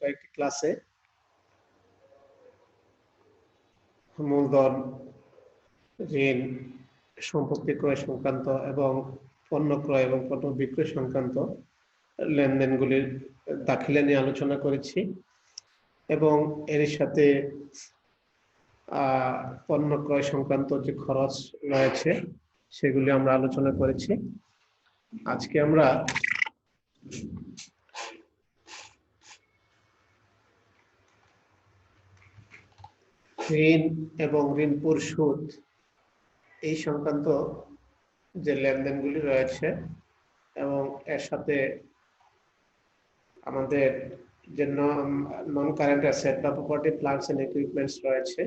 কয়েকটি ক্লাসে মূলধন, ঋণ, সম্পত্তি ক্রয় সংক্রান্ত এবং পণ্য ক্রয় এবং পণ্য বিক্রয় সংক্রান্ত লেনদেনগুলির দাখিলা নিয়ে আলোচনা করেছি এবং এর সাথে পণ্য ক্রয় সংক্রান্ত যে খরচ রয়েছে সেগুলি আমরা আলোচনা করেছি। আজকে আমরা ঋণ এবং ঋণ পরিশোধ এই সংক্রান্ত যে লেনদেনগুলি রয়েছে এবং এর সাথে আমাদের যে নন কারেন্ট অ্যাসেট বা প্রপার্টি প্লান্টস এন্ড ইকুইপমেন্টস রয়েছে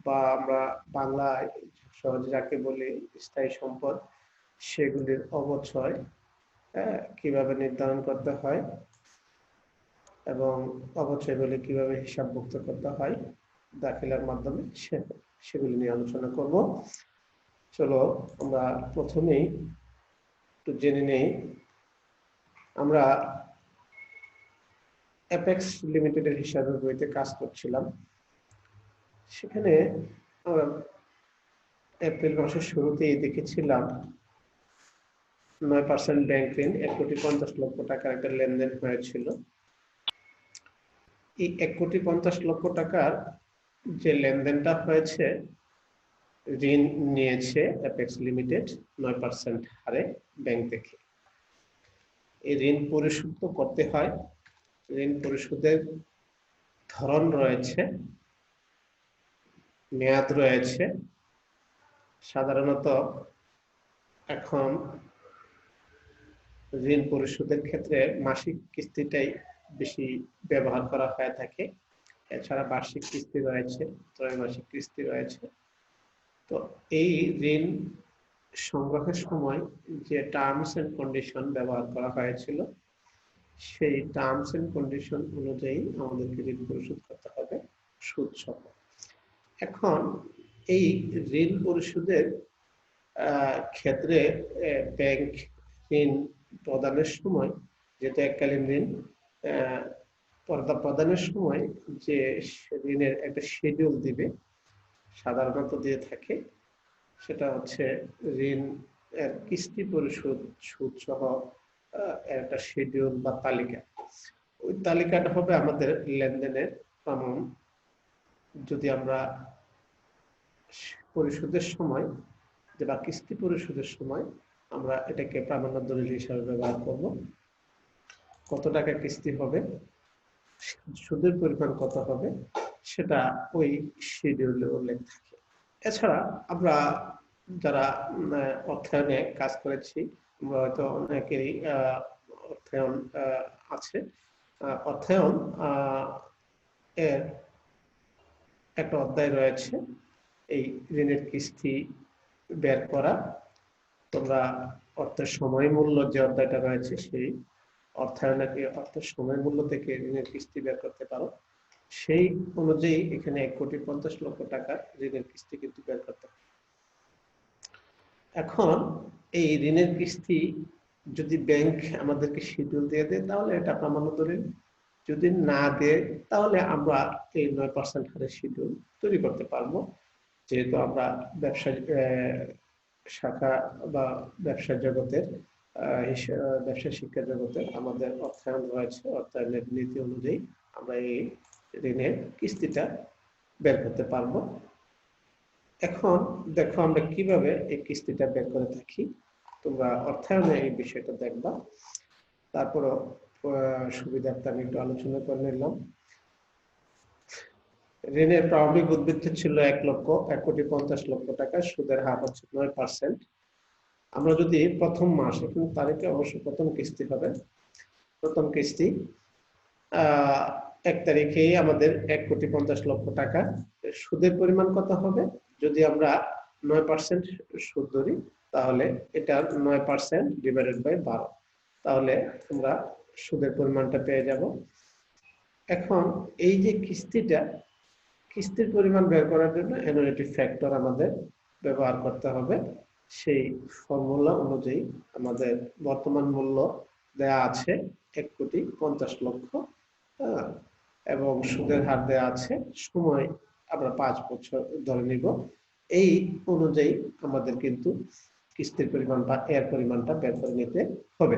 বা আমরা বাংলায় সহজে যাকে বলি স্থায়ী সম্পদ, সেগুলির অবচয় কিভাবে নির্ধারণ করতে হয় এবং অবচয়গুলি কিভাবে হিসাবভুক্ত করতে হয় দাখিলার মাধ্যমে সেগুলি নিয়ে আলোচনা করব। চলো আমরা প্রথমেই একটু জেনে নেই। আমরা অ্যাপেক্স লিমিটেডের হিসাবের বইতে কাজ করছিলাম। সেখানে আমরা এপ্রিল মাসের শুরুতেই দেখেছিলাম 9% ব্যাংক ঋণ 1,50,00,000 টাকার একটা লেনদেন হয়েছিল। এই 1,50,00,000 টাকার যে লেনদেনটা হয়েছে, ঋণ নিয়েছে অ্যাপেক্স লিমিটেড 9% হারে ব্যাংক থেকে। এই ঋণ পরিশোধ করতে হয়। ঋণ পরিশোধের ধরন রয়েছে, মেয়াদ রয়েছে। সাধারণত এখন ঋণ পরিশোধের ক্ষেত্রে মাসিক কিস্তিটাই বেশি ব্যবহার করা হয়ে থাকে। এছাড়া বার্ষিক কিস্তি রয়েছে, ত্রৈমাসিক কিস্তি রয়েছে। তো এই ঋণ সংগ্রহের সময় যে টার্মস এন্ড কন্ডিশন ব্যবহার করা হয়েছিল, সেই টার্মস এন্ড কন্ডিশন অনুযায়ী আমাদেরকে ঋণ পরিশোধ করতে হবে সুদ সহ। এখন এই ঋণ পরিশোধের ক্ষেত্রে ব্যাংক ঋণ প্রদানের সময়, যেহেতু এককালীন ঋণ প্রদানের সময় যে ঋণের একটা শিডিউল দিবে, সাধারণত দিয়ে থাকে, সেটা হচ্ছে ঋণ কিস্তি পরিশোধ সুদ সহ একটা শিডিউল বা তালিকা। ওই তালিকাটা হবে আমাদের লেনদেনের প্রমাণ। যদি আমরা পরিশোধের সময় বা কিস্তি পরিশোধের সময় আমরা এটাকে প্রামাণ্য দলিল হিসাবে ব্যবহার করব। কত টাকা কিস্তি হবে, সুদের পরিমাণ কত হবে, সেটা ওই শিডিউলে উল্লেখ থাকে। এছাড়া আমরা যারা অর্থায়নে কাজ করেছি, আমরা হয়তো অনেকেরই অর্থায়ন আছে। অর্থায়ন এর একটা অধ্যায় রয়েছে এই ঋণের কিস্তি বের করা। তোমরা অর্থের সময় মূল্য যে অধ্যায়টা রয়েছে, সেই অর্থায়নকে অর্থের সময় মূল্য থেকে ঋণের কিস্তি বের করতে পারো। সেই অনুযায়ী এখানে 1,50,00,000 টাকা ঋণের কিস্তি কিন্তু বের করতে হবে। এখন এই ঋণের কিস্তি যদি ব্যাংক আমাদেরকে শিডিউল দিয়ে দেয়, তাহলে এটা প্রামাণ্য দলিল। যদি না দেয়, তাহলে আমরা এই 9% হারের শিডিউল তৈরি করতে পারবো। যেহেতু আমরা ব্যবসা শাখা বা ব্যবসা জগতের ব্যবসা শিক্ষা জগতের আমাদের অর্থায়ন রয়েছে, অর্থায়নের নীতি অনুযায়ী আমরা এই ঋণের কিস্তিটা বের করতে পারবো। এখন দেখো আমরা কিভাবে এই কিস্তিটা বের করে থাকি। তোমরা অর্থায়নে এই বিষয়টা দেখবা, তারপরও সুবিধার্থে আমি একটু আলোচনা করে নিলাম। ঋণের প্রারম্ভিক উদ্বৃত্ত ছিল 1,50,00,000 টাকা, সুদের হার হচ্ছে 9%। আমরা যদি প্রথম মাস, এখন তারিখে অবশ্য প্রথম কিস্তি হবে, প্রথম কিস্তি 1 তারিখেই আমাদের 1,50,00,000 টাকা। সুদের পরিমাণ কত হবে? যদি আমরা 9% সুদ ধরি, তাহলে এটা 9% ডিভাইডেড বাই 12, তাহলে আমরা সুদের পরিমাণটা পেয়ে যাব। এখন এই যে কিস্তির পরিমাণ বের করার জন্য অ্যানুইটি ফ্যাক্টর আমাদের ব্যবহার করতে হবে। সেই ফর্মুলা অনুযায়ী আমাদের বর্তমান মূল্য দেয়া আছে 1,50,00,000। এবং সুদের হার দেওয়া আছে, সময় আমরা 5 বছর ধরে নিব। এই অনুযায়ী আমাদের কিন্তু কিস্তির পরিমাণ বা এর পরিমাণটা বের করে নিতে হবে।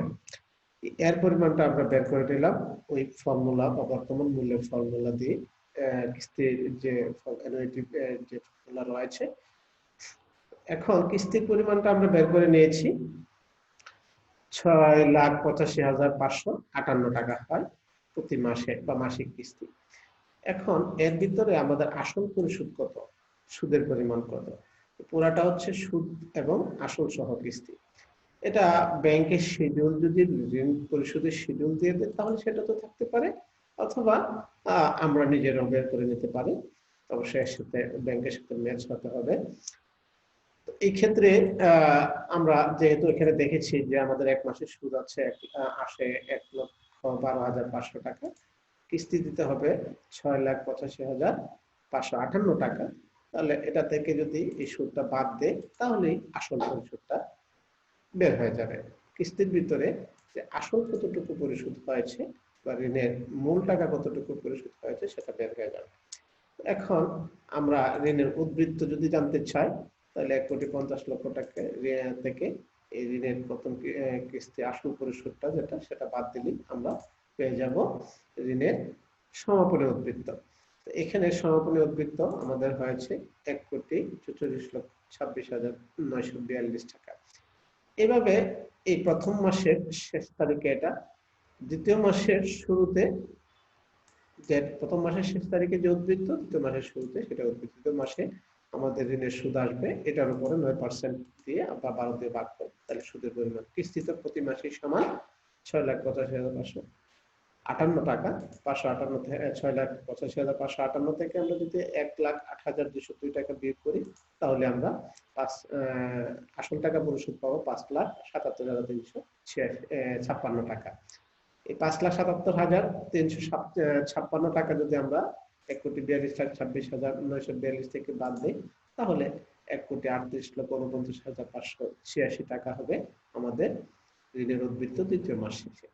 এর পরিমাণটা আমরা বের করে নিলাম ওই ফর্মুলা বা বর্তমান মূল্যের ফর্মুলা দিয়ে। কিস্তির যে অ্যানুইটি যে ফর্মুলা রয়েছে, এখন কিস্তির পরিমাণটা আমরা বের করে নিয়েছি 6,85,558 টাকা হয় প্রতি মাসে বা মাসিক কিস্তি। এখন এর ভিতরে আমাদের আসল পরিশোধ কত, সুদের পরিমাণ কত, পুরাটা হচ্ছে সুদ এবং আসল সহ কিস্তি। এটা ব্যাংকের শিডিউল, যদি ঋণ পরিশোধের শিডিউল দিয়ে দেয় তাহলে সেটা তো থাকতে পারে, অথবা আমরা নিজেরাও বের করে নিতে পারি। অবশ্যই এর সাথে ব্যাংকের সাথে ম্যাচ হতে হবে। এই ক্ষেত্রে আমরা যেহেতু এখানে দেখেছি যে আমাদের এক মাসের সুদ আছে আসে 1,12,500 টাকা, কিস্তি দিতে হবে 6,85,558 টাকা। তাহলে এটা থেকে যদি এই সুদটা বাদ দেয় তাহলেই আসল পরিশোধটা বের হয়ে যাবে। কিস্তির ভিতরে যে আসল কতটুকু পরিশোধ হয়েছে বা ঋণের মূল টাকা কতটুকু পরিশোধ হয়েছে সেটা বের হয়ে যাবে। এখন আমরা ঋণের উদ্বৃত্ত যদি জানতে চাই তাহলে 1,50,00,000 টাকা থেকে এই ঋণের প্রথম কিস্তি আসল পরিশোধটা যেটা সেটা বাদ দিলেই আমরা পেয়ে যাব ঋণের সমাপনী উদ্বৃত্ত। এখানে সমাপনী উদ্বৃত্ত আমাদের হয়েছে 1,44,26,942 টাকা। এভাবে এই প্রথম মাসের শেষ তারিখে এটা, দ্বিতীয় মাসের শুরুতে যে প্রথম মাসের শেষ তারিখে যে উদ্বৃত্ত, দ্বিতীয় মাসের শুরুতে সেটা উদ্বৃত্ত। দ্বিতীয় মাসে আমাদের ঋণের সুদ আসবে, এটার উপরে 9% দিয়ে আমরা 12 দিয়ে ভাগ করব, তাহলে সুদের পরিমাণ কিস্তিতে প্রতি মাসে সমান 6,85,558 টাকা। 558 থেকে 6,85,558 থেকে আমরা যদি 1,08,202 টাকা বিয়োগ করি তাহলে আমরা আসল টাকা পরিশোধ পাবো 5,77,356 টাকা। এই 5,77,356 টাকা যদি আমরা 1,42,26,942 থেকে বাদ দিই তাহলে 1,38,49,586 টাকা হবে আমাদের ঋণের উদ্বৃত্ত দ্বিতীয় মাস শেষে।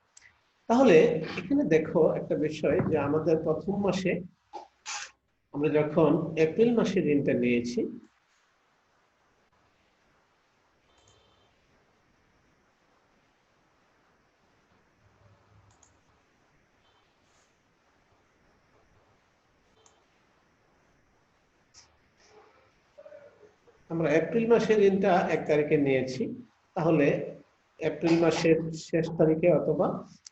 তাহলে এখানে দেখো একটা বিষয় যে আমাদের প্রথম মাসে আমরা যখন এপ্রিল মাসে ঋণটা নিয়েছি, আমরা এপ্রিল মাসের ঋণটা 1 তারিখে নিয়েছি, তাহলে এপ্রিল মাসের শেষ তারিখে অথবা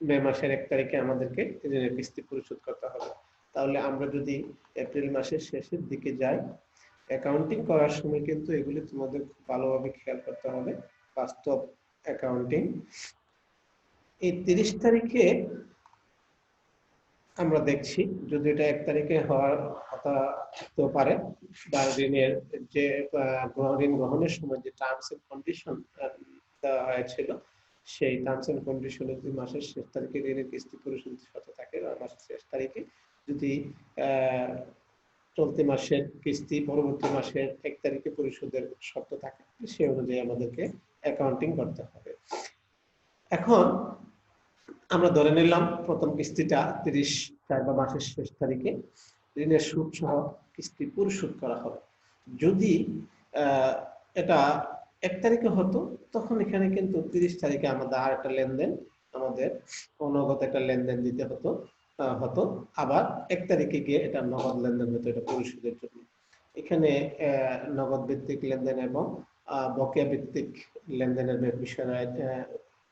মে মাসের 1 তারিখে আমাদেরকে ঋণের কিস্তি পরিশোধ করতে হবে। তাহলে আমরা যদি এপ্রিল মাসের শেষের দিকে যাই, অ্যাকাউন্টিং করার সময় কিন্তু এগুলি তোমাদের খুব ভালোভাবে খেয়াল করতে হবে। বাস্তব অ্যাকাউন্টিং এই 30 তারিখে আমরা দেখছি, যদি এটা 1 তারিখে হওয়ার কথা হতে পারে বা ঋণের যে ঋণ গ্রহণের সময় যে টার্মস এন্ড কন্ডিশন দেওয়া হয়েছিল সেই টার্মস এন্ড কন্ডিশনে যদি মাসের শেষ তারিখে ঋণের কিস্তি পরিশোধ শর্ত থাকে, আর মাসের শেষ তারিখে যদি চলতি মাসের কিস্তি পরবর্তী মাসের 1 তারিখে পরিশোধের শর্ত থাকে, সেই অনুযায়ী আমাদেরকে অ্যাকাউন্টিং করতে হবে। এখন আমরা ধরে নিলাম প্রথম কিস্তিটা 30 বা মাসের শেষ তারিখে ঋণের সুদ সহ কিস্তি পরিশোধ করা হবে। যদি এটা 1 তারিখে হতো তখন এখানে কিন্তু 30 তারিখে আমাদের আর একটা লেনদেন, আমাদের নগদ একটা লেনদেন দিতে হতো, আবার 1 তারিখে গিয়ে এটা নগদ লেনদেন হতো এটা পরিশোধের জন্য। এখানে নগদ ভিত্তিক লেনদেন এবং বকেয়া ভিত্তিক লেনদেনের বিষয় রয়েছে,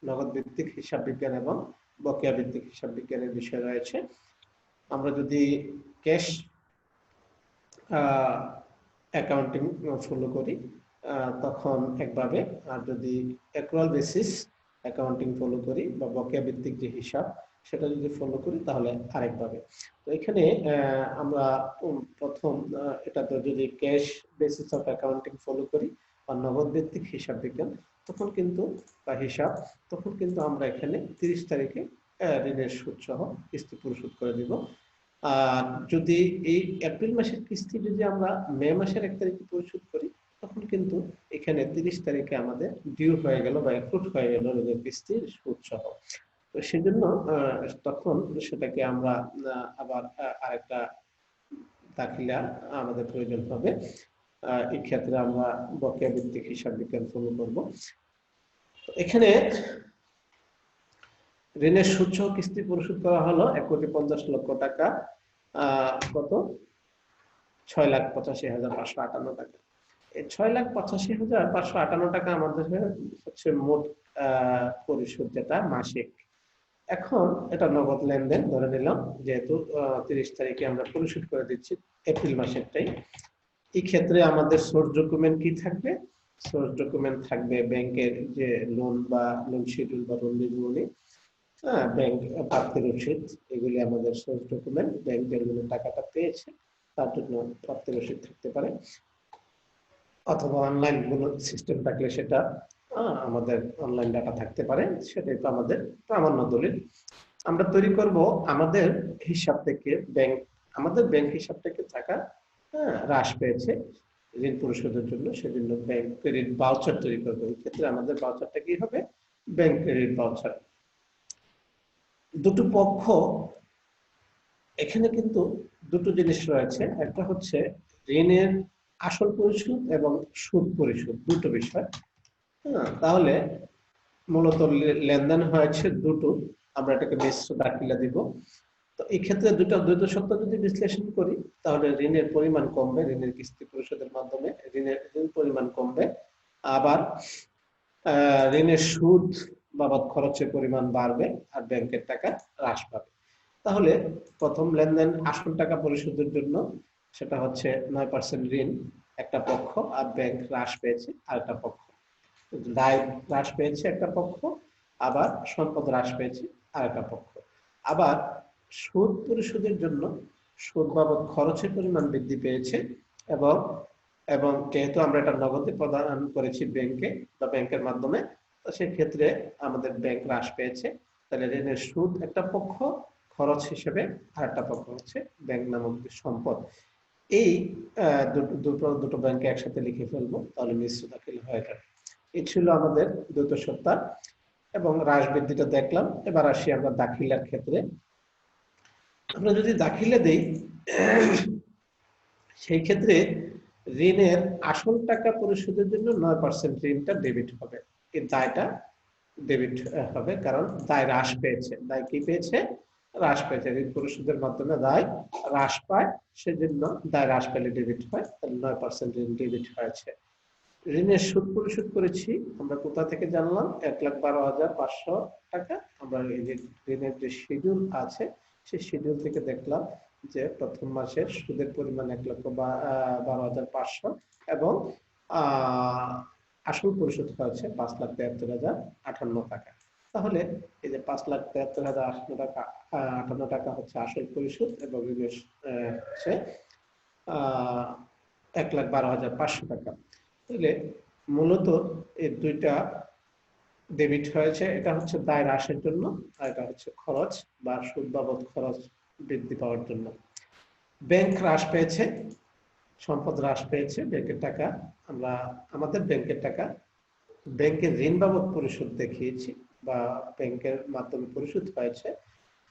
নগদ ভিত্তিক হিসাব বিজ্ঞান এবং বকেয়া ভিত্তিক হিসাব বিজ্ঞানের বিষয় রয়েছে। আমরা যদি ক্যাশ অ্যাকাউন্টিং ফলো করি তখন একভাবে, আর যদি অ্যাক্রুয়াল বেসিস অ্যাকাউন্টিং ফলো করি বা বকেয়া ভিত্তিক যে হিসাব সেটা যদি ফলো করি তাহলে আরেকভাবে। তো এখানে আমরা প্রথম এটা তো যদি cash basis of accounting follow করি বা নগদ ভিত্তিক হিসাব বিজ্ঞান তখন কিন্তু বা হিসাব, তখন কিন্তু আমরা এখানে 30 তারিখে ঋণের সুদ সহ কিস্তি পরিশোধ করে দিব। আর যদি এই এপ্রিল মাসের কিস্তি যদি আমরা মে মাসের 1 তারিখে পরিশোধ করি তখন কিন্তু এখানে 30 তারিখে আমাদের ডিউ হয়ে গেল বা অ্যাক্রুড হয়ে গেল ঋণের কিস্তির সুদ সহ। তো সেজন্য তখন সেটাকে আমরা আবার আরেকটা দাখিলা আমাদের প্রয়োজন হবে। এই ক্ষেত্রে আমরা বকেয়া ভিত্তিক হিসাব বিজ্ঞান ফলো করব। এখানে ঋণের সুদ সহ কিস্তি পরিশোধ করা হলো 1,50,00,000 টাকা। কত? 6,85,558 টাকা। এই 6,85,558 টাকা আমাদের হচ্ছে মোট পরিশোধ, যেটা মাসিক। এখন এটা নগদ লেনদেন ধরে নিলাম, যেহেতু 30 তারিখে আমরা পরিশোধ করে দিচ্ছি এপ্রিল মাসেরটাই। এই ক্ষেত্রে আমাদের সোর্স ডকুমেন্ট কি থাকবে? সোর্স ডকুমেন্ট থাকবে ব্যাংকের যে লোন বা লোন শিডিউল বা লোন বিবরণী, ব্যাংক প্রাপ্তি রসিদ, এগুলি আমাদের সোর্স ডকুমেন্ট। ব্যাংক যেগুলো টাকাটা পেয়েছে তার জন্য প্রাপ্তি রসিদ থাকতে পারে, অথবা অনলাইন কোনো সিস্টেম থাকলে সেটা আমাদের অনলাইন ডাটা থাকতে পারে, সেটাই তো আমাদের প্রামাণ্য দলিল। আমরা তৈরি করব আমাদের হিসাব থেকে আমাদের ব্যাংক হিসাব থেকে টাকা হ্রাস পেয়েছে ঋণ পরিশোধের জন্য, সেজন্য ব্যাংক ক্রেডিট ভাউচার তৈরি করবো। এই ক্ষেত্রে আমাদের ভাউচারটা কি হবে? Bank credit voucher. দুটো পক্ষ, এখানে কিন্তু দুটো জিনিস রয়েছে। একটা হচ্ছে ঋণের আসল পরিশোধ এবং সুদ পরিশোধ, দুটো বিষয়। তাহলে মূলত লেনদেন হয়েছে দুটো, আমরা এটাকে মিশ্র দাখিলা দিব। তো এই ক্ষেত্রে দ্বৈত সত্য যদি বিশ্লেষণ করি, তাহলে ঋণের পরিমাণ কমবে, ঋণের কিস্তি পরিশোধের মাধ্যমে ঋণ পরিমাণ কমবে। আবার ঋণের সুদ বাবদ খরচের পরিমাণ বাড়বে, আর ব্যাংকের টাকা হ্রাস পাবে। তাহলে প্রথম লেনদেন আসল টাকা পরিশোধের জন্য, সেটা হচ্ছে 9% ঋণ একটা পক্ষ, আর ব্যাংক হ্রাস পেয়েছে আরেকটা পক্ষ। দায় হ্রাস পেয়েছে একটা পক্ষ, আবার সম্পদ হ্রাস পেয়েছে আরেকটা পক্ষ। আবার সুদ পরিশোধের জন্য সুদ বাবদ খরচের পরিমাণ বৃদ্ধি পেয়েছে, এবং এবং যেহেতু আমরা এটা নগদে প্রদান করেছি ব্যাংকে বা ব্যাংকের মাধ্যমে, তো সেক্ষেত্রে আমাদের ব্যাংক হ্রাস পেয়েছে। তাহলে ঋণের সুদ একটা পক্ষ, খরচ হিসেবে আরেকটা পক্ষ হচ্ছে ব্যাংক নামক সম্পদ। এই দুটো ব্যাংকে একসাথে লিখে ফেলবো, তাহলে মিশ্র দাখিল হয়ে যাবে। এই ছিল আমাদের দ্বৈত সত্তা এবং হ্রাস বৃদ্ধিটা দেখলাম। এবার আসি আমরা দাখিলার ক্ষেত্রে। আমরা যদি দাখিলা দেই, সেই ক্ষেত্রে ঋণের আসল টাকা পরিশোধের জন্য 9% ঋণটা ডেবিট হবে। এই দায়টা ডেবিট হবে, কারণ দায় হ্রাস পেয়েছে। দায় কি পেয়েছে? হ্রাস পেয়েছে। ঋণ পরিশোধের মাধ্যমে দায় হ্রাস পায়, সেজন্য দায় হ্রাস পেলে ডেবিট হয়, তাহলে 9% ঋণ ডেবিট হয়েছে। ঋণের সুদ পরিশোধ করেছি আমরা কোথা থেকে জানলাম? 1,12,500 টাকা। আমরা ঋণের যে শিডিউল আছে, সেই শিডিউল থেকে দেখলাম যে প্রথম মাসের সুদের পরিমাণ 1,12,500 এবং আসল পরিশোধ হয়েছে 5,73,058 টাকা। তাহলে এই যে 5,73,058 টাকা হচ্ছে আসল পরিশোধ, এবং ঋণের হচ্ছে 1,12,500 টাকা। তাহলে মূলত এই দুইটা ডেবিট হয়েছে। এটা হচ্ছে দায় হ্রাসের জন্য, আর এটা হচ্ছে খরচ বা সুদ বাবদ খরচ বৃদ্ধি পাওয়ার জন্য। ব্যাংক হ্রাস পেয়েছে, সম্পদ হ্রাস পেয়েছে, ব্যাংকের টাকা আমরা আমাদের ব্যাংকের টাকা ব্যাংকের ঋণ বাবদ পরিশোধ দেখিয়েছি বা ব্যাংকের মাধ্যমে পরিশোধ হয়েছে।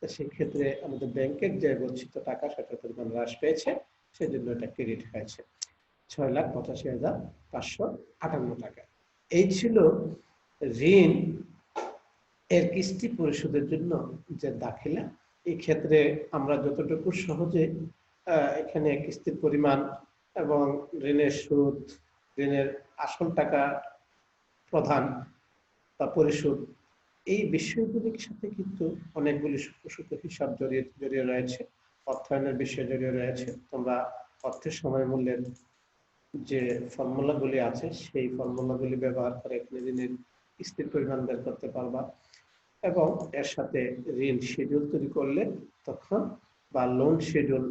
সেই ক্ষেত্রে আমাদের ব্যাংকের যে গচ্ছিত টাকা, সেটার পরিমাণ হ্রাস পেয়েছে, সেজন্য এটা ক্রেডিট হয়েছে 6,85,558 টাকা। এই ছিল ঋণ এর কিস্তি পরিশোধের জন্য যে দাখিলা। এই ক্ষেত্রে আমরা যতটুকু সহজে এখানে কিস্তির পরিমাণ এবং ঋণের সুদ, ঋণের আসল টাকা প্রদান বা পরিশোধ, এই বিষয়গুলির সাথে কিন্তু অনেকগুলি সূক্ষ্ম হিসাব জড়িয়ে রয়েছে, অর্থায়নের বিষয় জড়িয়ে রয়েছে। তোমরা অর্থের সময় মূল্যের যে ফর্মুলাগুলি আছে, সেই ফর্মুলাগুলি ব্যবহার করে এখানে ঋণের কিস্তির পরিমাণ বের করতে পারবা, এবং এর সাথে ঋণ শিডিউল তৈরি করলে তখন বা loan schedule,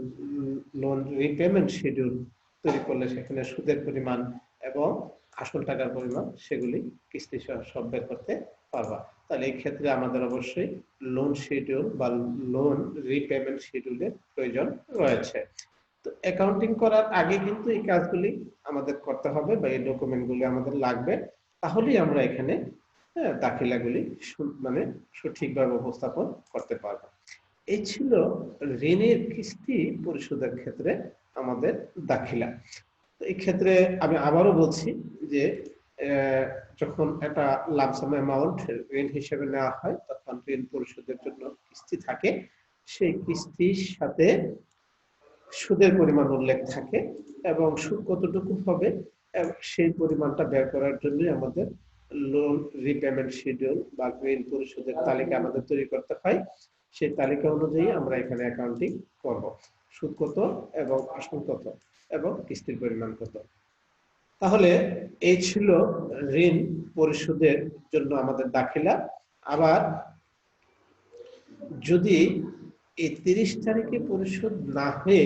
loan repayment schedule তৈরি করলে সেখানে সুদের পরিমাণ এবং আসল টাকার পরিমাণ সেগুলি কিস্তি সব বের করতে পারবা। তাহলে এই ক্ষেত্রে আমাদের অবশ্যই লোন শিডিউল বা লোন রিপেমেন্ট শিডিউলের প্রয়োজন রয়েছে। তো অ্যাকাউন্টিং করার আগে কিন্তু এই কাজগুলি আমাদের করতে হবে বা এই ডকুমেন্টগুলি আমাদের লাগবে, তাহলেই আমরা এখানে দাখিলাগুলি মানে সঠিকভাবে উপস্থাপন করতে পারবো। এই ছিল ঋণের কিস্তি পরিশোধের ক্ষেত্রে আমাদের দাখিলা। এই ক্ষেত্রে আমি আবারও বলছি যে যখন একটা লামসাম অ্যামাউন্ট ঋণ হিসেবে নেওয়া হয় তখন ঋণ পরিশোধের জন্য কিস্তি থাকে, সেই কিস্তির সাথে সুদের পরিমাণ উল্লেখ থাকে এবং সুদ কতটুকু হবে সেই পরিমাণটা বের করার জন্য আমাদের লোন রিপেমেন্ট শিডিউল বা ঋণ পরিশোধের তালিকা আমাদের তৈরি করতে হয়। সেই তালিকা অনুযায়ী আমরা এখানে অ্যাকাউন্টিং করব, সুদ কত এবং আসল কত এবং কিস্তির পরিমাণ কত। তাহলে এই ছিল ঋণ পরিশোধের জন্য আমাদের দাখিলা। আবার যদি এই 30 তারিখে পরিশোধ না হয়ে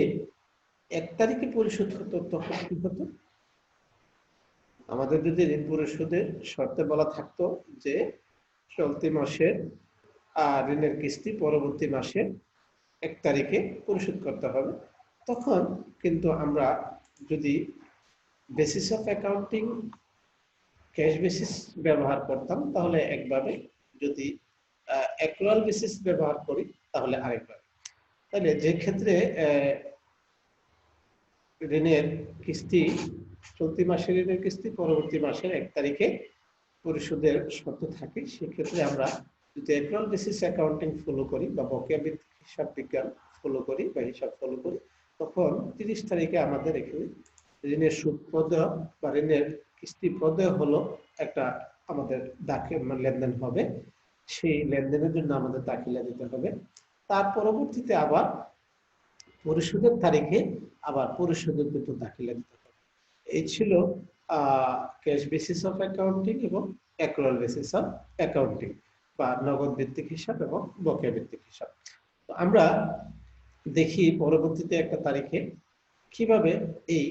1 তারিখে পরিশোধ হতো তখন কি হতো? আমাদের যদি ঋণ পরিশোধের শর্তে বলা থাকতো যে চলতি মাসের ঋণের কিস্তি পরবর্তী মাসে 1 তারিখে পরিশোধ করতে হবে, তখন কিন্তু আমরা যদি basis of accounting cash basis ব্যবহার করতাম তাহলে একভাবে, যদি অ্যাক্রুয়াল বেসিস ব্যবহার করি তাহলে আরেকভাবে। তাহলে যে ক্ষেত্রে ঋণের কিস্তি চলতি মাসের ঋণের কিস্তি পরবর্তী মাসের 1 তারিখে পরিশোধের শর্ত থাকে, সেক্ষেত্রে আমরা যদি অ্যাক্রুয়াল বেসিস অ্যাকাউন্টিং ফলো করি বা বকেয়া ভিত্তিক হিসাব বিজ্ঞান ফলো করি বা হিসাব ফলো করি, তখন 30 তারিখে আমাদের এখানে ঋণের সুদ প্রদেয় বা ঋণের কিস্তি প্রদেয় হলো একটা আমাদের লেনদেন হবে, সেই লেনদেনের জন্য আমাদের দাখিলা দিতে হবে। তার পরবর্তীতে আবার পরিশোধের তারিখে আবার পরিশোধের জন্য দাখিলা দিতে হবে। এই ছিল ক্যাশ বেসিস অফ অ্যাকাউন্টিং এবং অ্যাক্রুয়াল বেসিস অফ অ্যাকাউন্টিং বা নগদ ভিত্তিক হিসাব এবং বকেয়া ভিত্তিক হিসাব। তো আমরা দেখি পরবর্তীতে একটা তারিখে কিভাবে এই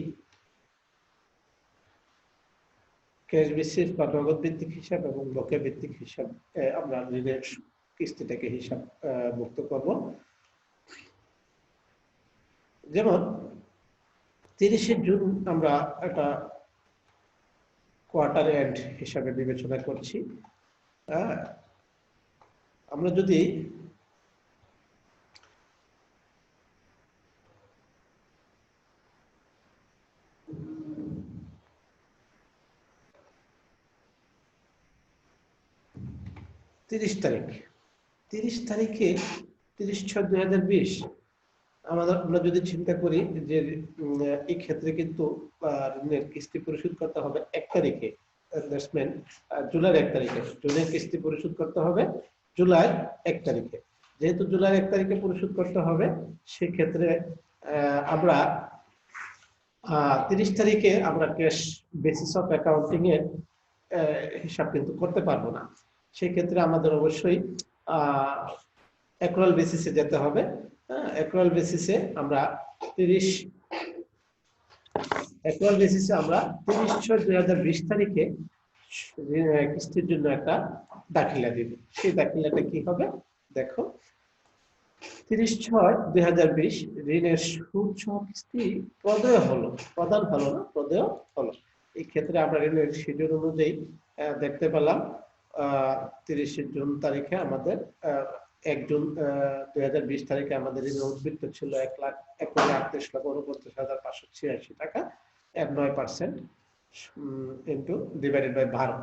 ক্যাশ বেসিস বা নগদ ভিত্তিক হিসাব এবং বকেয়া ভিত্তিক হিসাব আমরা ঋণের কিস্তিটাকে হিসাব মুক্ত করব। যেমন 30শে জুন আমরা একটা কোয়ার্টার এন্ড হিসাবে বিবেচনা করছি। আমরা যদি তিরিশ তারিখে 30/6/2020 আমরা যদি চিন্তা করি যে এই ক্ষেত্রে কিন্তু ঋণের কিস্তি পরিশোধ করতে হবে 1 তারিখে, জুলাই 1 তারিখে ঋণের কিস্তি পরিশোধ করতে হবে জুলাই 1 তারিখে। যেহেতু জুলাই 1 তারিখে পরিশোধ করতে হবে, সেক্ষেত্রে আমরা 30 তারিখে আমরা ক্যাশ বেসিস অফ অ্যাকাউন্টিং এর হিসাব কিন্তু করতে পারবো না। সেই ক্ষেত্রে আমাদের অবশ্যই অ্যাক্রুয়াল বেসিসে যেতে হবে। অ্যাক্রুয়াল বেসিসে আমরা 30/6/2020 তারিখে কিস্তির জন্য একটা দাখিলা দিব। সেই দাখিলাটা কি হবে দেখো, 30/6/2020 ঋণের সুদ সহ কিস্তি প্রদেয় হলো, প্রদান হলো না, প্রদেয় হলো। এই ক্ষেত্রে আমরা ঋণের শিডিউল অনুযায়ী দেখতে পেলাম 30শে জুন তারিখে আমাদের 1 জুন 2020 তারিখে আমাদের ঋণ উদ্বৃত্ত ছিল 1,38,49,586 টাকা, এর 9% ইনটু ডিভাইডেড বাই 12,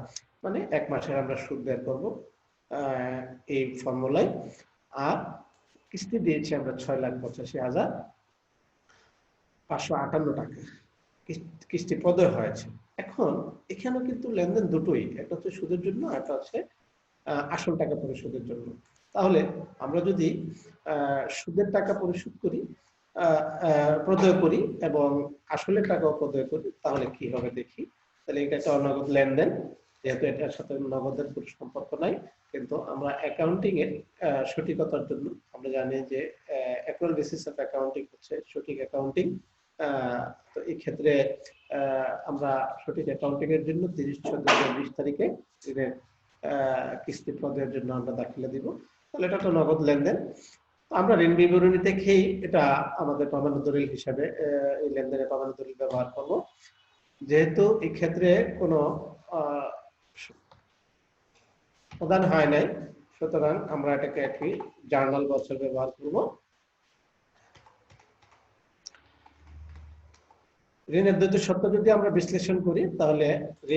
মানে 1 মাসের আমরা সুদ বের করব এই ফর্মুলায়। আর কিস্তি দিয়েছি আমরা 6,85,558 টাকা কিস্তি প্রদেয় হয়েছে। এখন এখানে কিন্তু লেনদেন দুটোই, একটা হচ্ছে সুদের জন্য, একটা হচ্ছে আসল টাকা পরিশোধের জন্য। তাহলে আমরা যদি সুদের টাকা পরিশোধ করি, প্রদেয় করি এবং আসলের টাকাও প্রদেয় করি, তাহলে কি হবে দেখি। তাহলে এটা একটা অনগদ লেনদেন, যেহেতু এটার সাথে নগদের কোনো সম্পর্ক নাই, কিন্তু আমরা অ্যাকাউন্টিং এর সঠিকতার জন্য আমরা জানি যে অ্যাক্রুয়াল বেসিস অফ অ্যাকাউন্টিং হচ্ছে সঠিক অ্যাকাউন্টিং। তো এই ক্ষেত্রে আমরা সঠিক অ্যাকাউন্টিং এর জন্য 30/6/2020 তারিখে ঋণের কিস্তি প্রদানের জন্য আমরা দাখিলা দিব। তাহলে এটা তো নগদ লেনদেন। আমরা ঋণ বিবরণী দেখেই এটা আমাদের প্রামাণ্য দলিল হিসাবে এই লেনদেনের প্রামাণ্য দলিল ব্যবহার করব। যেহেতু এই ক্ষেত্রে কোনো প্রদান হয় নাই, সুতরাং আমরা এটাকে একটি জার্নাল বছর ব্যবহার করব। ঋণের দ্বৈত শর্ত যদি আমরা বিশ্লেষণ করি তাহলে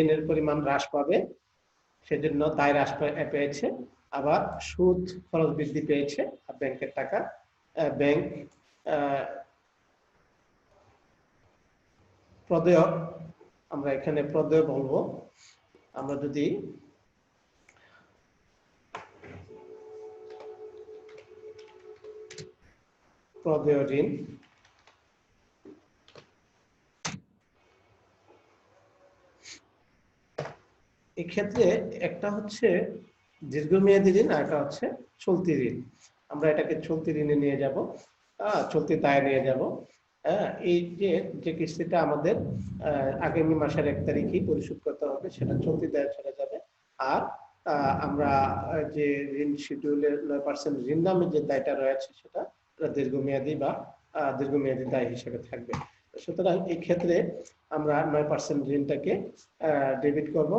ঋণের পরিমাণ হ্রাস পাবে, সেজন্য দায় হ্রাস পেয়েছে, আবার সুদ খরচ বৃদ্ধি পেয়েছে, ব্যাংকের টাকা ব্যাংক প্রদেয়, আমরা এখানে প্রদেয় বলবো। আমরা যদি প্রদেয় ঋণ, এক্ষেত্রে একটা হচ্ছে দীর্ঘমেয়াদী ঋণ আর একটা হচ্ছে চলতি ঋণ। আমরা এটাকে চলতি ঋণে নিয়ে যাব, চলতি দায়ে নিয়ে যাব। এই যে কিস্তিটা আমাদের আগামী মাসের 1 তারিখে পরিশোধ করতে হবে সেটা চলতি দায়ে চলে যাবে। আর আমরা যে ঋণ শিডিউলের 9% ঋণ নামে যে দায়টা রয়েছে সেটা দীর্ঘমেয়াদী বা দীর্ঘমেয়াদী দায় হিসেবে থাকবে। সুতরাং এই ক্ষেত্রে আমরা 9% ঋণটাকে ডেবিট করব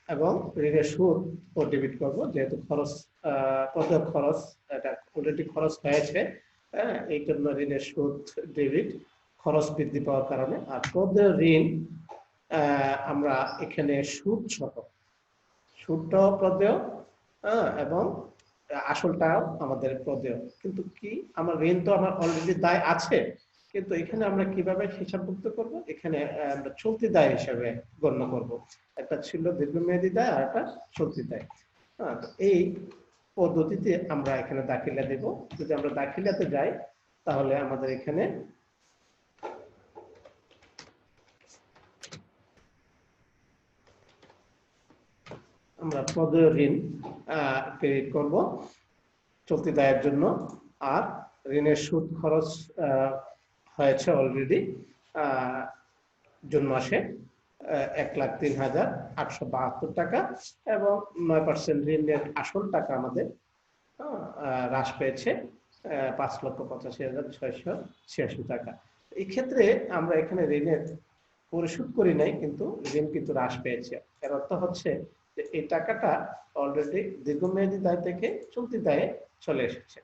এবং ঋণের সুদ ও ডেবিট করব, যেহেতু খরচ প্রত্যেক খরচ এটা অলরেডি খরচ হয়েছে, এই জন্য ঋণের সুদ ডেবিট, খরচ বৃদ্ধি পাওয়ার কারণে। আর প্রদেয় ঋণ আমরা এখানে সুদ সহ, সুদটাও প্রদেয় এবং আসলটাও আমাদের প্রদেয়। কিন্তু কি আমার ঋণ তো আমার অলরেডি দায় আছে, কিন্তু এখানে আমরা কিভাবে হিসাবভুক্ত করব, এখানে আমরা চলতি দায় হিসেবে গণ্য করব। একটা ছিল দীর্ঘমেয়াদী দায় আর একটা চলতি দায়। এই পদ্ধতিতে আমরা এখানে দাখিলা দেব। যদি আমরা দাখিলাতে যাই তাহলে আমাদের এখানে আমরা প্রদেয় ঋণ ক্রেডিট করব চলতি দায়ের জন্য, আর ঋণের সুদ খরচ হয়েছে অলরেডি জুন মাসে 1,03,872 টাকা, এবং 9% ঋণের আসল টাকা আমাদের হ্রাস পেয়েছে 5,85,686 টাকা। এই ক্ষেত্রে আমরা এখানে ঋণের পরিশোধ করি নাই, কিন্তু ঋণ কিন্তু হ্রাস পেয়েছে। এর অর্থ হচ্ছে যে এই টাকাটা অলরেডি দীর্ঘমেয়াদী দায় থেকে চলতি দায়ে চলে এসেছে।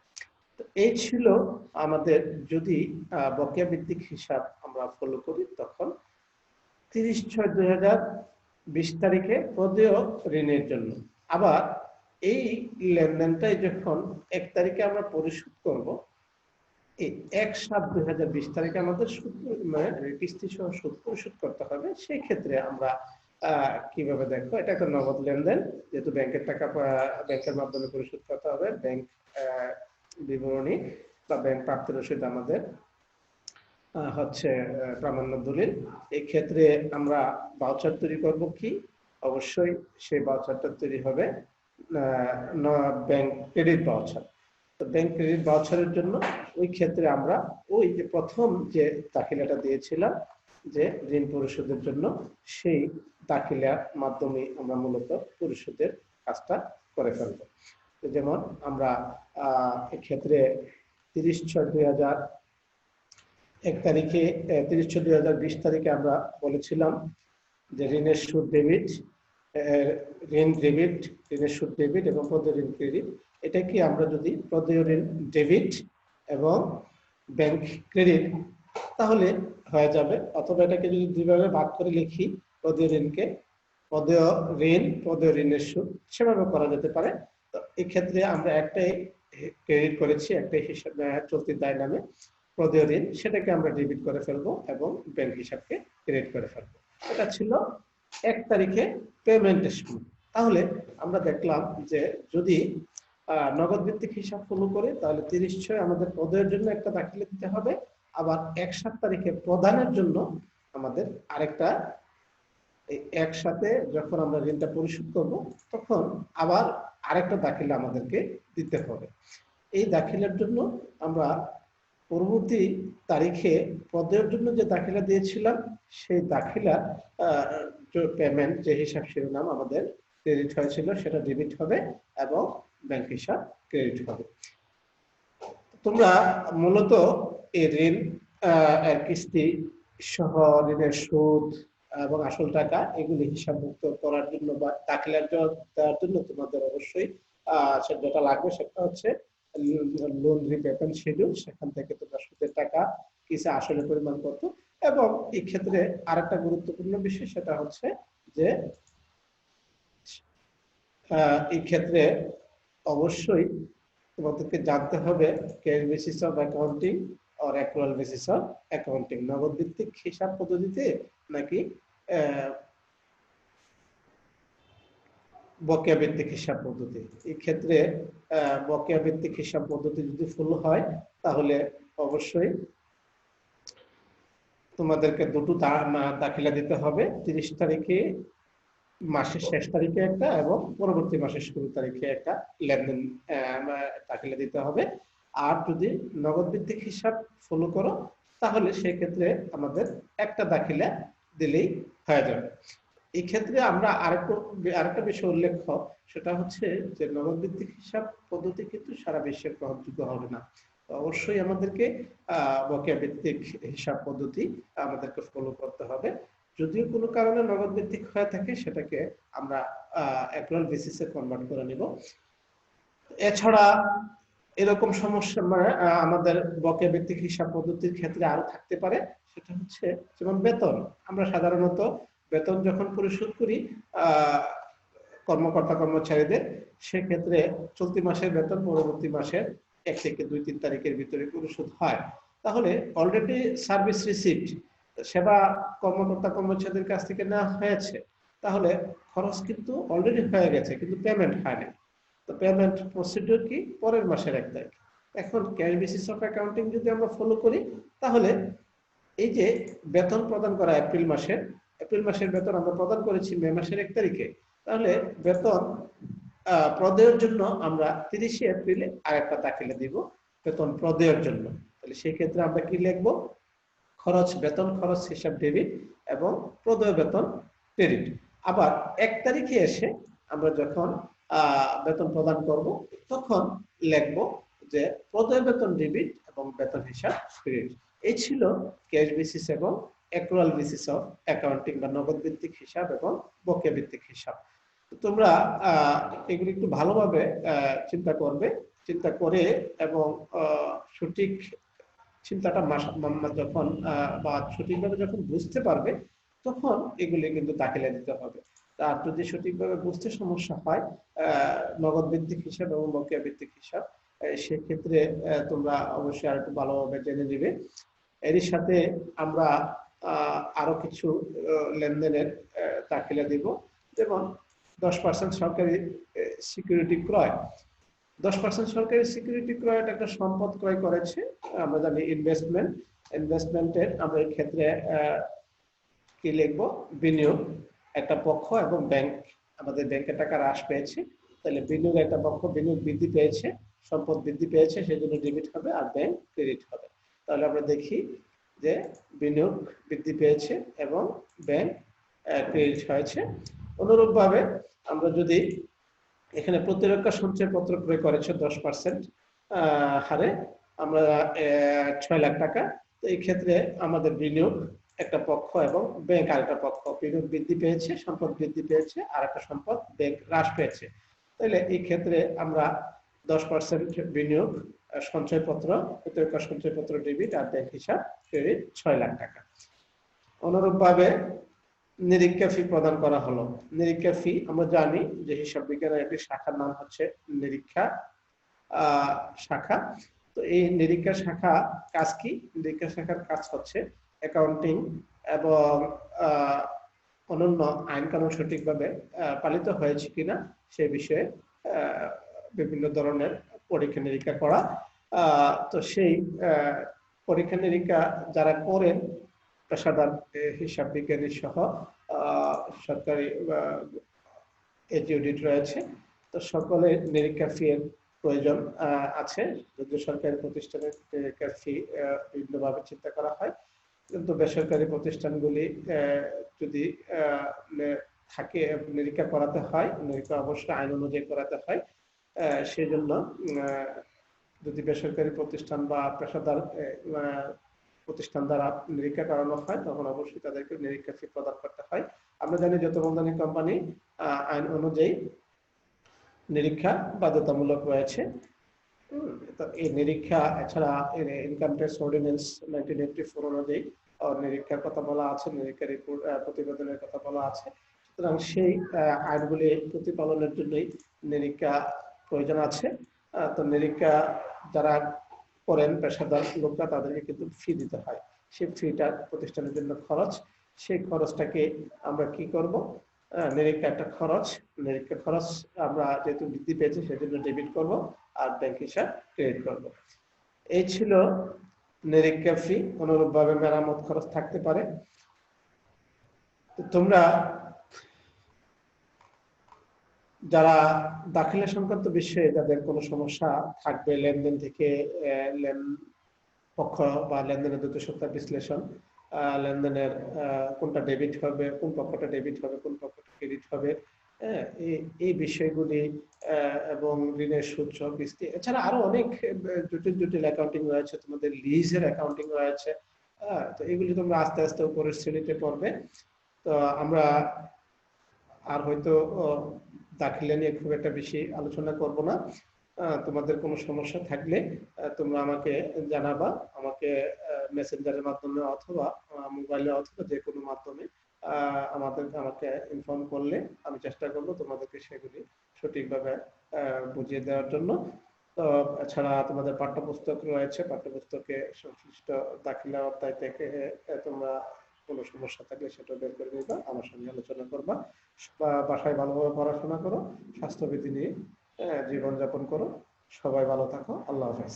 তো এই ছিল আমাদের, যদি বকেয়া ভিত্তিক হিসাব আমরা ফলো করি তখন 30/6/2020 তারিখে প্রদেয় ঋণের জন্য। আবার এই লেনদেনটাই যখন 1 তারিখে আমরা পরিশোধ করব, এই 1/7/2020 তারিখে আমাদের সুদ কিস্তি সহ সুদ পরিশোধ করতে হবে। সেই ক্ষেত্রে আমরা কিভাবে দেখবো, এটা একটা নগদ লেনদেন, যেহেতু ব্যাংকের টাকা ব্যাংকের মাধ্যমে পরিশোধ করতে হবে, ব্যাংক বিবরণী বা ব্যাংক প্রাপ্তি রসিদ আমাদের হচ্ছে প্রামাণ্য দলিল। এই ক্ষেত্রে আমরা ভাউচার তৈরি করব কি, অবশ্যই সেই ভাউচারটা তৈরি হবে ব্যাংক ক্রেডিট ভাউচার। তো ব্যাংক ক্রেডিট ভাউচারের জন্য ওই ক্ষেত্রে আমরা ওই যে প্রথম যে দাখিলাটা দিয়েছিলাম যে ঋণ পরিশোধের জন্য, সেই দাখিলার মাধ্যমে আমরা মূলত পরিশোধের কাজটা করে ফেলব। যেমন আমরা এক্ষেত্রে 30/6/2001 তারিখে 30/6/2020 তারিখে আমরা বলেছিলাম যে ঋণের সুদ ডেবিট, ঋণ ডেবিট, ঋণের সুদ ডেবিট এবং প্রদেয় ঋণ ক্রেডিট। এটা কি আমরা যদি প্রদেয় ঋণ ডেবিট এবং ব্যাংক ক্রেডিট তাহলে হয়ে যাবে, অথবা এটাকে যদি দুইভাবে ভাগ করে লিখি, প্রদেয় ঋণকে প্রদেয় ঋণ, প্রদেয় ঋণের সুদ, সেভাবে করা যেতে পারে। তো এই ক্ষেত্রে আমরা একটাই ক্রেডিট করেছি, একটাই হিসাব চলতি দায় নামে প্রদেয় ঋণ, সেটাকে আমরা ডেবিট করে ফেলবো এবং ব্যাংক হিসাবকে ক্রেডিট করে ফেলবো। এটা ছিল 1 তারিখে পেমেন্টের সময়। তাহলে আমরা দেখলাম যে যদি নগদ ভিত্তিক হিসাব ফলো করে তাহলে 30/6 আমাদের প্রদানের জন্য একটা দাখিলা দিতে হবে, আবার 1/7 তারিখে প্রদানের জন্য আমাদের আরেকটা, একসাথে যখন আমরা ঋণটা পরিশোধ করব তখন আবার আরেকটা দাখিলা আমাদেরকে দিতে হবে। এই দাখিলার জন্য আমরা পরবর্তী তারিখে প্রদেয়ের জন্য যে দাখিলা দিয়েছিলাম সেই দাখিলা পেমেন্ট যে হিসাব শিরোনাম আমাদের ক্রেডিট হয়েছিল সেটা ডেবিট হবে এবং ব্যাংক হিসাব ক্রেডিট হবে। তোমরা মূলত এই ঋণ কিস্তি সহ ঋণের সুদ এবং আসল টাকা এগুলি হিসাবভুক্ত করার জন্য বা দাখিলার দেওয়ার জন্য তোমাদের অবশ্যই যেটা লাগবে সেটা হচ্ছে লোন রিপেমেন্ট শিডিউল। সেখান থেকে তোমরা সুদের টাকা কিছু আসলে পরিমাণ কত। এবং এই ক্ষেত্রে আরেকটা গুরুত্বপূর্ণ বিষয় সেটা হচ্ছে যে এই ক্ষেত্রে অবশ্যই তোমাদেরকে জানতে হবে ক্যাশ বেসিস অফ অ্যাকাউন্টিং আর অ্যাক্রুয়াল বেসিস অফ অ্যাকাউন্টিং, নগদ ভিত্তিক হিসাব পদ্ধতিতে নাকি বকেয়া ভিত্তিক হিসাব পদ্ধতি। এই ক্ষেত্রে বকেয়া ভিত্তিক হিসাব পদ্ধতি যদি ফলো হয় তাহলে অবশ্যই তোমাদেরকে দুটো দাখিলা দিতে হবে, 30 তারিখে মাসের শেষ তারিখে একটা এবং পরবর্তী মাসের শুরু তারিখে একটা লেনদেন দাখিলা দিতে হবে। আর যদি নগদ ভিত্তিক হিসাব ফলো করো তাহলে সেই ক্ষেত্রে আমাদের একটা দাখিলা দিলেই হয়ে যাবে। এই ক্ষেত্রে আমরা আরেকটা বিষয় উল্লেখ্য, সেটা হচ্ছে যে নগদ ভিত্তিক হিসাব পদ্ধতি কিন্তু সারা বিশ্বে গ্রহণযোগ্য হবে না। অবশ্যই আমাদেরকে বকেয়া ভিত্তিক হিসাব পদ্ধতি আমাদেরকে ফলো করতে হবে। যদিও কোনো কারণে নগদ ভিত্তিক হয়ে থাকে সেটাকে আমরা অ্যাক্রুয়াল বেসিসে কনভার্ট করে নিব। এছাড়া এরকম সমস্যা আমাদের বকেয়া ভিত্তিক হিসাব পদ্ধতির ক্ষেত্রে আরো থাকতে পারে। সেটা হচ্ছে যেমন বেতন। আমরা সাধারণত বেতন যখন পরিশোধ করি কর্মকর্তা কর্মচারীদের, সেক্ষেত্রে চলতি মাসের বেতন পরবর্তী মাসের 1 থেকে 2-3 তারিখের ভিতরে পরিশোধ হয়। তাহলে অলরেডি সার্ভিস রিসিপ্ট, সেবা কর্মকর্তা কর্মচারীদের কাছ থেকে নেওয়া হয়েছে, তাহলে খরচ কিন্তু অলরেডি হয়ে গেছে কিন্তু পেমেন্ট হয়নি। তো পেমেন্ট প্রসিডিউর কি পরের মাসের 1 তারিখ। এখন ক্যাশ বেসিস অফ অ্যাকাউন্টিং যদি আমরা ফলো করি তাহলে এই যে বেতন প্রদান করা এপ্রিল মাসের বেতন আমরা প্রদান করেছি মে মাসের 1 তারিখে, তাহলে বেতন প্রদেয়ের জন্য আমরা 30 এপ্রিলে আরেকটা দাখিলা দিব বেতন প্রদেয়ের জন্য। তাহলে সেই ক্ষেত্রে আমরা কি লিখব, বেতন খরচ হিসাব ডেবিট এবং প্রদেয় বেতন ক্রেডিট। আবার 1 তারিখে এসে আমরা যখন বেতন প্রদান করব তখন লিখব যে প্রদেয় বেতন ডেবিট এবং বেতন হিসাব ক্রেডিট। এই ছিল ক্যাশ বেসিস এবং অ্যাক্রুয়াল বেসিস অফ অ্যাকাউন্টিং বা নগদ ভিত্তিক হিসাব এবং বকেয়া ভিত্তিক হিসাব। তোমরা এগুলো একটু ভালোভাবে চিন্তা করবে, চিন্তা করে এবং সঠিক চিন্তাটা যখন বা সঠিকভাবে যখন বুঝতে পারবে তখন এগুলি কিন্তু দাখিলা দিতে হবে। আর যদি সঠিকভাবে বুঝতে সমস্যা হয় নগদ ভিত্তিক হিসাব এবং বকেয়া ভিত্তিক হিসাব, সেক্ষেত্রে তোমরা অবশ্যই আর একটু ভালোভাবে জেনে নেবে। এরই সাথে আমরা আরো কিছু লেনদেনের দাখিলা দিব, যেমন 10% সরকারি সিকিউরিটি ক্রয়। 10% সরকারি সিকিউরিটি ক্রয় একটা সম্পদ ক্রয় করেছে, আমরা জানি ইনভেস্টমেন্টের আমরা এই ক্ষেত্রে কি লিখবো, বিনিয়োগ একটা পক্ষ এবং ব্যাংক, আমাদের ব্যাংকের টাকা হ্রাস পেয়েছে, তাহলে বিনিয়োগ একটা পক্ষ বিনিয়োগ বৃদ্ধি পেয়েছে, সম্পদ বৃদ্ধি পেয়েছে, সেজন্য ডেবিট হবে আর ব্যাংক ক্রেডিট হবে। তাহলে আমরা দেখি যে বিনিয়োগ বৃদ্ধি পেয়েছে এবং ব্যাংক ক্রেডিট হয়েছে। অনুরূপভাবে আমরা যদি এখানে প্রতিরক্ষা সঞ্চয়পত্র ক্রয় করেছে 10% হারে, আমরা 6 লাখ টাকা, তো এই ক্ষেত্রে আমাদের বিনিয়োগ একটা পক্ষ এবং ব্যাংক আরেকটা পক্ষ, বিনিয়োগ বৃদ্ধি পেয়েছে, সম্পদ বৃদ্ধি পেয়েছে, আর একটা সম্পদ ব্যাংক হ্রাস পেয়েছে। তাহলে এই ক্ষেত্রে আমরা 10% বিনিয়োগ সঞ্চয়পত্র, প্রতিরক্ষা সঞ্চয়পত্র ডেবিট আর ব্যাংক হিসাব ক্রেডিট 6 লাখ টাকা। অনুরূপভাবে নিরীক্ষা ফি প্রদান করা হলো। নিরীক্ষা ফি আমরা জানি যে হিসাব বিজ্ঞানের একটি শাখার নাম হচ্ছে নিরীক্ষা শাখা। তো এই নিরীক্ষা শাখা কাজ কি? নিরীক্ষা শাখার কাজ হচ্ছে অ্যাকাউন্টিং এবং অন্যান্য আইন কানুন সঠিকভাবে পালিত হয়েছে কিনা সে বিষয়ে বিভিন্ন ধরনের পরীক্ষা নিরীক্ষা করা। তো সেই পরীক্ষা নিরীক্ষা যারা করেন পেশাদার হিসাব বিজ্ঞানী সহ সরকারি এডিট রয়েছে, তো সকলের নিরীক্ষা ফি এর প্রয়োজন আছে। যদি সরকারি প্রতিষ্ঠানের নিরীক্ষা ফি বিভিন্নভাবে চিন্তা করা হয়, কিন্তু বেসরকারি প্রতিষ্ঠানগুলি যদি থাকে নিরীক্ষা করাতে হয়, নিরীক্ষা অবশ্যই আইন অনুযায়ী করাতে হয়। সেজন্য যদি বেসরকারি প্রতিষ্ঠান বা পেশাদার প্রতিষ্ঠান দ্বারা নিরীক্ষা করানো হয় তখন অবশ্যই তাদেরকে নিরীক্ষা ফি প্রদান করতে হয়। আমরা জানি যৌথ মূলধনী কোম্পানি আইন অনুযায়ী নিরীক্ষা বাধ্যতামূলক রয়েছে। তো এই নিরীক্ষা এছাড়া ইনকাম ট্যাক্স অর্ডিন্যান্স 1984 অনুযায়ী নিরীক্ষার কথা বলা আছে, নিরীক্ষা রিপোর্ট প্রতিবেদনের কথা বলা আছে। সুতরাং সেই আইনগুলি প্রতিপালনের জন্যই নিরীক্ষা প্রয়োজন আছে। তো নিরীক্ষা যারা করেন পেশাদার লোকরা তাদেরকে কিন্তু ফি দিতে হয়। সেই ফিটা প্রতিষ্ঠানের জন্য খরচ, সেই খরচটাকে আমরা কি করব, নিরীক্ষা একটা খরচ, নিরীক্ষা খরচ আমরা যেহেতু বৃদ্ধি পেয়েছে সেজন্য ডেবিট করব আর ব্যাংক হিসাব ক্রেডিট করব। এই ছিল নিরীক্ষা ফি। অনুরূপভাবে মেরামত খরচ থাকতে পারে। তোমরা যারা দাখিলা সংক্রান্ত বিষয়ে যাদের কোনো সমস্যা থাকবে, লেনদেন থেকে পক্ষ বা লেনদেনের দ্রুত সত্য বিশ্লেষণ, লেনদেনের কোনটা ডেবিট হবে, কোন পক্ষটা ডেবিট হবে, কোন পক্ষটা ক্রেডিট হবে, এই বিষয়গুলি এবং ঋণের সুদ সহ কিস্তি, এছাড়া আরো অনেক জটিল জটিল অ্যাকাউন্টিং রয়েছে, তোমাদের লিজের অ্যাকাউন্টিং রয়েছে। তো এগুলি তোমরা আস্তে আস্তে উপরের শ্রেণীতে পড়বে। তো আমরা আর হয়তো দাখিলা নিয়ে খুব একটা বেশি আলোচনা করব না। তোমাদের কোনো সমস্যা থাকলে তোমরা আমাকে জানাবা, আমাকে মেসেঞ্জারের মাধ্যমে অথবা মোবাইলে অথবা যে কোনো মাধ্যমে আমাকে ইনফর্ম করলে আমি চেষ্টা করব তোমাদেরকে সেগুলি সঠিকভাবে বুঝিয়ে দেওয়ার জন্য। তো এছাড়া তোমাদের পাঠ্যপুস্তক রয়েছে, পাঠ্যপুস্তকে সংশ্লিষ্ট দাখিলা অধ্যায় থেকে তোমরা কোনো সমস্যা থাকলে সেটা বের করে নিবা, আমার সঙ্গে আলোচনা করবা। বাসায় ভালোভাবে পড়াশোনা করো, স্বাস্থ্যবিধি নিয়ে জীবনযাপন করো। সবাই ভালো থাকো। আল্লাহ হাফেজ।